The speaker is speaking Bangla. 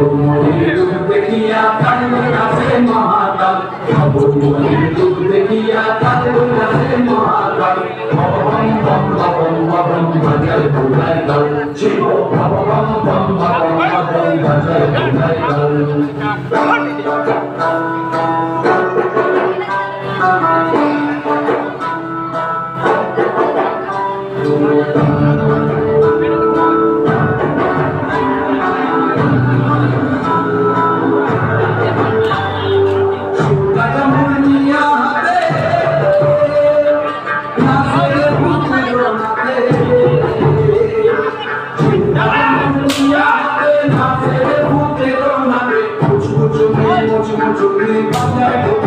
মনির রূপ দেখিয়া কান্দে নাচে মহাকাল বাবুর মনির রূপ দেখিয়া কান্দে নাচে মহাকাল ভবম বম বম বম বাজায় বুলাই কাল শিব ভবম বম বম বম বাজায় বুলাই কাল Much, much, much, much, much, much,